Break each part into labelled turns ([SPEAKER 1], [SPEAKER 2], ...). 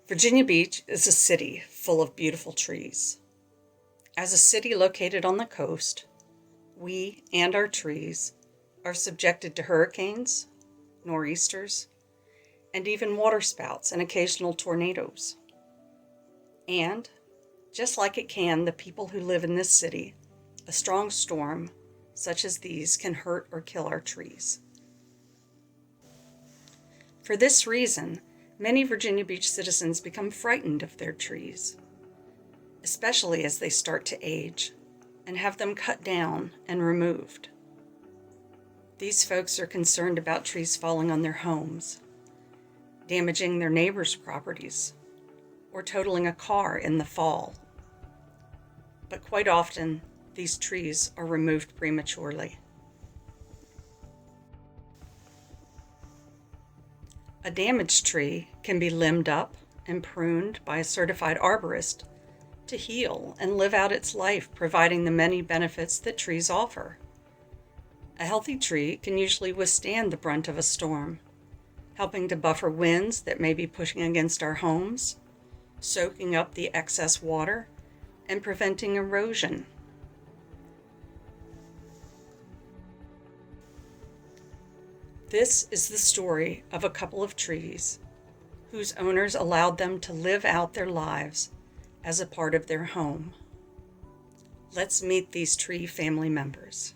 [SPEAKER 1] Virginia Beach is a city full of beautiful trees. As a city located on the coast, we and our trees are subjected to hurricanes, nor'easters, and even waterspouts and occasional tornadoes. And, just like it can the people who live in this city, a strong storm such as these can hurt or kill our trees. For this reason, many Virginia Beach citizens become frightened of their trees, especially as they start to age, and have them cut down and removed. These folks are concerned about trees falling on their homes, damaging their neighbors' properties, or totaling a car in the fall. But quite often, these trees are removed prematurely. A damaged tree can be limbed up and pruned by a certified arborist to heal and live out its life, providing the many benefits that trees offer. A healthy tree can usually withstand the brunt of a storm, helping to buffer winds that may be pushing against our homes, soaking up the excess water, and preventing erosion. This is the story of a couple of trees whose owners allowed them to live out their lives as a part of their home. Let's meet these tree family members.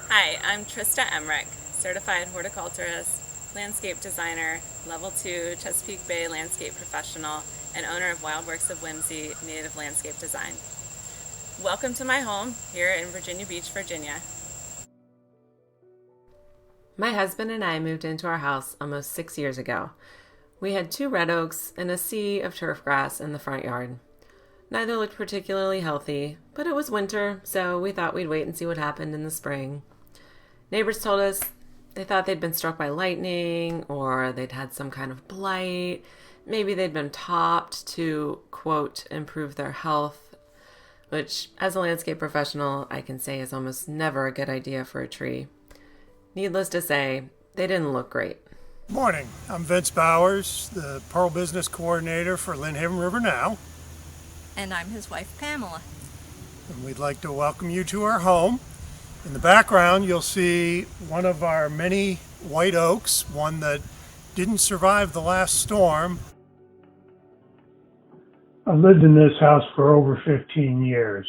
[SPEAKER 2] Hi, I'm Trista Emmerich, certified horticulturist, landscape designer, level 2 Chesapeake Bay landscape professional, and owner of Wild Works of Whimsy Native Landscape Design. Welcome to my home here in Virginia Beach, Virginia.
[SPEAKER 3] My husband and I moved into our house almost 6 years ago. We had 2 red oaks and a sea of turf grass in the front yard. Neither looked particularly healthy, but it was winter, so we thought we'd wait and see what happened in the spring. Neighbors told us they thought they'd been struck by lightning, or they'd had some kind of blight. Maybe they'd been topped to, quote, improve their health, which, as a landscape professional, I can say is almost never a good idea for a tree. Needless to say, they didn't look great.
[SPEAKER 4] Morning, I'm Vince Bowers, the Pearl Business Coordinator for Lynnhaven River Now.
[SPEAKER 5] And I'm his wife, Pamela.
[SPEAKER 4] And we'd like to welcome you to our home. In the background, you'll see one of our many white oaks, one that didn't survive the last storm.
[SPEAKER 6] I've lived in this house for over 15 years.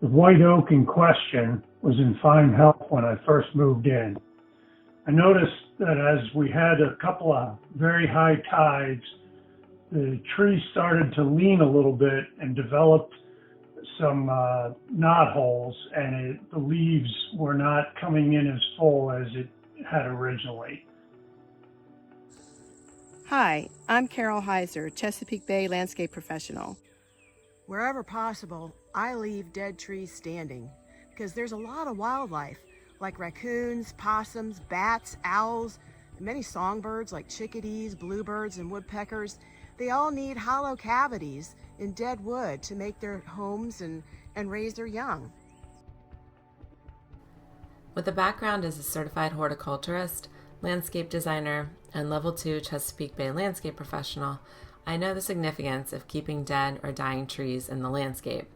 [SPEAKER 6] The white oak in question was in fine health when I first moved in. I noticed that as we had a couple of very high tides, the tree started to lean a little bit and developed some knot holes, and the leaves were not coming in as full as it had originally.
[SPEAKER 7] Hi, I'm Carol Heiser, Chesapeake Bay landscape professional.
[SPEAKER 8] Wherever possible, I leave dead trees standing because there's a lot of wildlife like raccoons, possums, bats, owls, and many songbirds like chickadees, bluebirds, and woodpeckers. They all need hollow cavities in dead wood to make their homes and raise their young.
[SPEAKER 3] With a background as a certified horticulturist, landscape designer, and level 2 Chesapeake Bay landscape professional, I know the significance of keeping dead or dying trees in the landscape,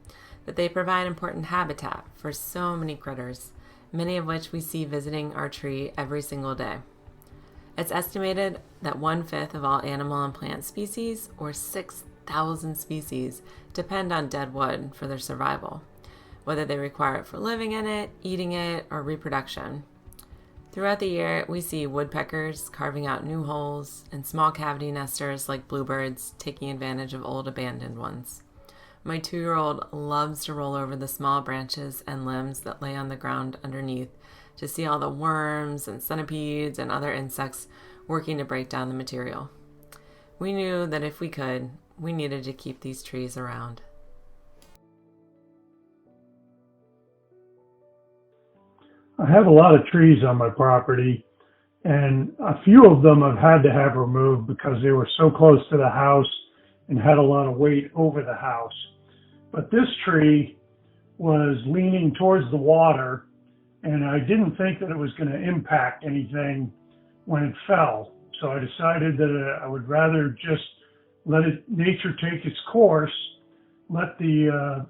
[SPEAKER 3] that they provide important habitat for so many critters, many of which we see visiting our tree every single day. It's estimated that 1/5 of all animal and plant species, or 6,000 species, depend on dead wood for their survival, whether they require it for living in it, eating it, or reproduction. Throughout the year, we see woodpeckers carving out new holes and small cavity nesters like bluebirds taking advantage of old abandoned ones. My 2-year-old loves to roll over the small branches and limbs that lay on the ground underneath to see all the worms and centipedes and other insects working to break down the material. We knew that if we could, we needed to keep these trees around.
[SPEAKER 6] I have a lot of trees on my property, and a few of them I've had to have removed because they were so close to the house and had a lot of weight over the house. But this tree was leaning towards the water, and I didn't think that it was going to impact anything when it fell. So I decided that I would rather just let nature take its course, let the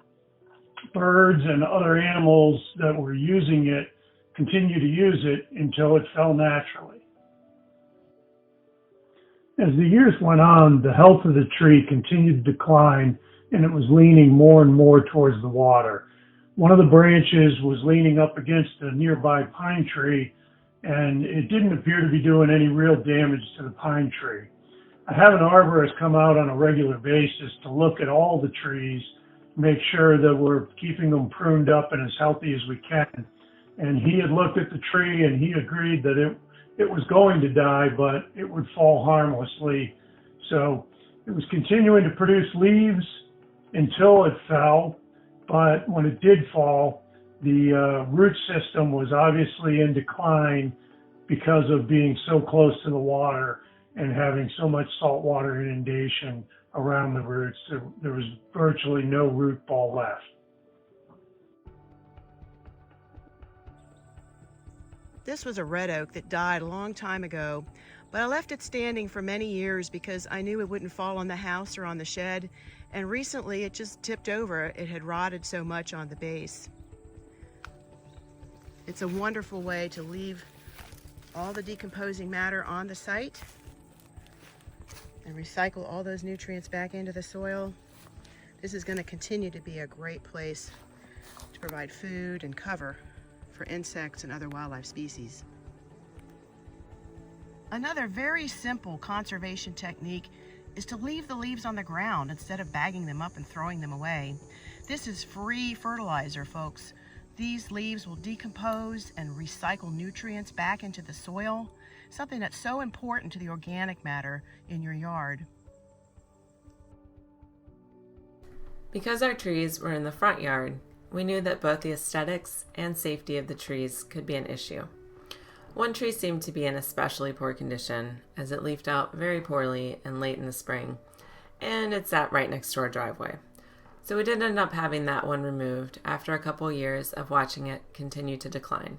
[SPEAKER 6] birds and other animals that were using it continue to use it until it fell naturally. As the years went on, the health of the tree continued to decline, and it was leaning more and more towards the water. One of the branches was leaning up against a nearby pine tree, and it didn't appear to be doing any real damage to the pine tree. I have an arborist come out on a regular basis to look at all the trees, make sure that we're keeping them pruned up and as healthy as we can. And he had looked at the tree and he agreed that it was going to die, but it would fall harmlessly. So it was continuing to produce leaves until it fell. But when it did fall, the root system was obviously in decline because of being so close to the water and having so much saltwater inundation around the roots. There was virtually no root ball left.
[SPEAKER 8] This was a red oak that died a long time ago, but I left it standing for many years because I knew it wouldn't fall on the house or on the shed, and recently it just tipped over. It had rotted so much on the base. It's a wonderful way to leave all the decomposing matter on the site and recycle all those nutrients back into the soil. This is going to continue to be a great place to provide food and cover for insects and other wildlife species. Another very simple conservation technique is to leave the leaves on the ground instead of bagging them up and throwing them away. This is free fertilizer, folks. These leaves will decompose and recycle nutrients back into the soil, something that's so important to the organic matter in your yard.
[SPEAKER 3] Because our trees were in the front yard, we knew that both the aesthetics and safety of the trees could be an issue. One tree seemed to be in especially poor condition, as it leafed out very poorly and late in the spring, and it sat right next to our driveway. So we did end up having that one removed after a couple years of watching it continue to decline.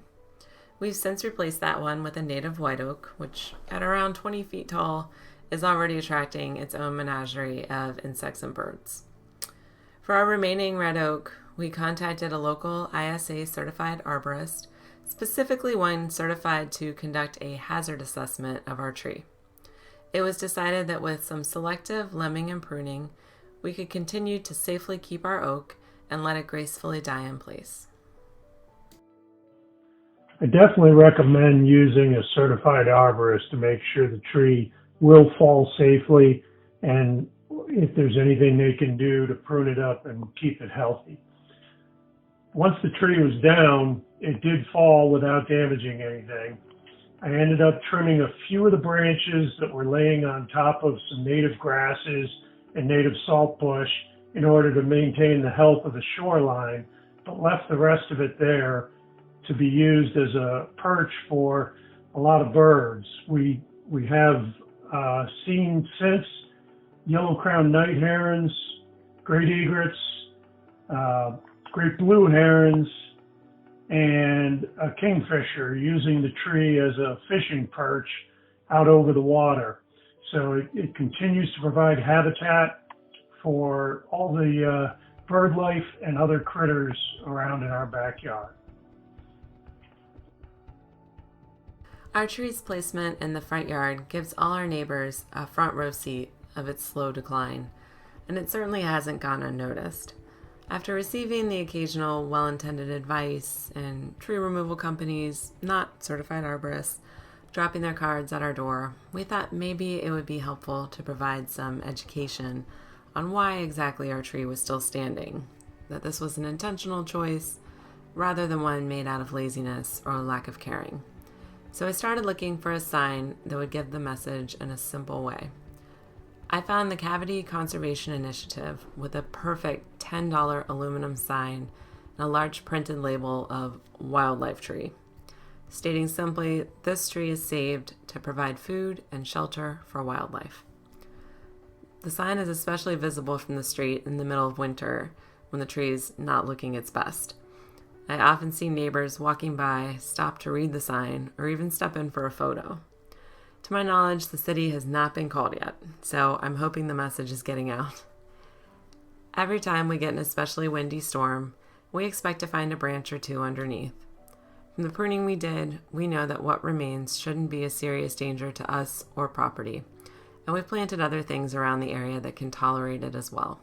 [SPEAKER 3] We've since replaced that one with a native white oak, which at around 20 feet tall is already attracting its own menagerie of insects and birds. For our remaining red oak, we contacted a local ISA certified arborist, specifically one certified to conduct a hazard assessment of our tree. It was decided that with some selective limbing and pruning, we could continue to safely keep our oak and let it gracefully die in place.
[SPEAKER 6] I definitely recommend using a certified arborist to make sure the tree will fall safely, and if there's anything they can do to prune it up and keep it healthy. Once the tree was down, it did fall without damaging anything. I ended up trimming a few of the branches that were laying on top of some native grasses and native saltbush in order to maintain the health of the shoreline, but left the rest of it there to be used as a perch for a lot of birds. We have seen since yellow-crowned night herons, great egrets, great blue herons, and a kingfisher using the tree as a fishing perch out over the water. So it continues to provide habitat for all the bird life and other critters around in our backyard.
[SPEAKER 3] Our tree's placement in the front yard gives all our neighbors a front row seat of its slow decline, and it certainly hasn't gone unnoticed. After receiving the occasional well-intended advice and tree removal companies, not certified arborists, dropping their cards at our door, we thought maybe it would be helpful to provide some education on why exactly our tree was still standing, that this was an intentional choice rather than one made out of laziness or lack of caring. So I started looking for a sign that would give the message in a simple way. I found the Cavity Conservation Initiative with a perfect $10 aluminum sign and a large printed label of wildlife tree, stating simply, this tree is saved to provide food and shelter for wildlife. The sign is especially visible from the street in the middle of winter when the tree is not looking its best. I often see neighbors walking by stop to read the sign or even step in for a photo. To my knowledge, the city has not been called yet, so I'm hoping the message is getting out. Every time we get an especially windy storm, we expect to find a branch or two underneath. From the pruning we did, we know that what remains shouldn't be a serious danger to us or property, and we've planted other things around the area that can tolerate it as well.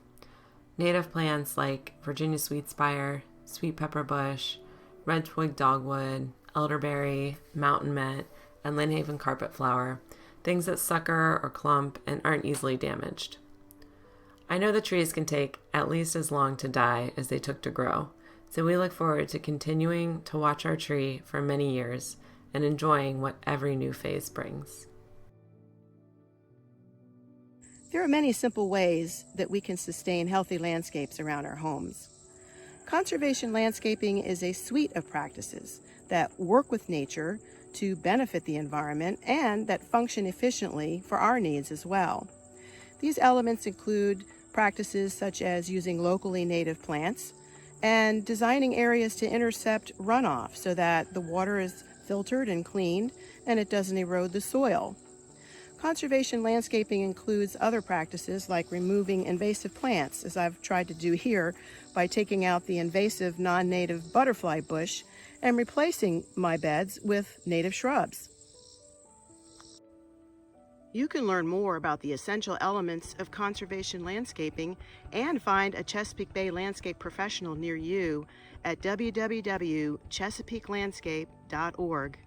[SPEAKER 3] Native plants like Virginia sweetspire, sweet pepper bush, red twig dogwood, elderberry, mountain mint, and Lynnhaven carpet flower, things that sucker or clump and aren't easily damaged. I know the trees can take at least as long to die as they took to grow, so we look forward to continuing to watch our tree for many years and enjoying what every new phase brings.
[SPEAKER 7] There are many simple ways that we can sustain healthy landscapes around our homes. Conservation landscaping is a suite of practices that work with nature to benefit the environment and that function efficiently for our needs as well. These elements include practices such as using locally native plants and designing areas to intercept runoff so that the water is filtered and cleaned and it doesn't erode the soil. Conservation landscaping includes other practices like removing invasive plants, as I've tried to do here by taking out the invasive non-native butterfly bush and replacing my beds with native shrubs. You can learn more about the essential elements of conservation landscaping and find a Chesapeake Bay landscape professional near you at www.chesapeakelandscape.org.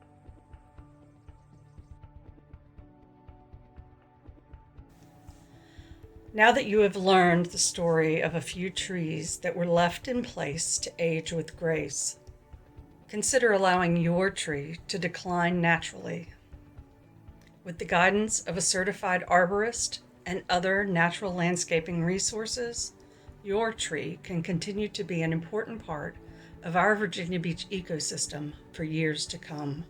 [SPEAKER 1] Now that you have learned the story of a few trees that were left in place to age with grace, consider allowing your tree to decline naturally. With the guidance of a certified arborist and other natural landscaping resources, your tree can continue to be an important part of our Virginia Beach ecosystem for years to come.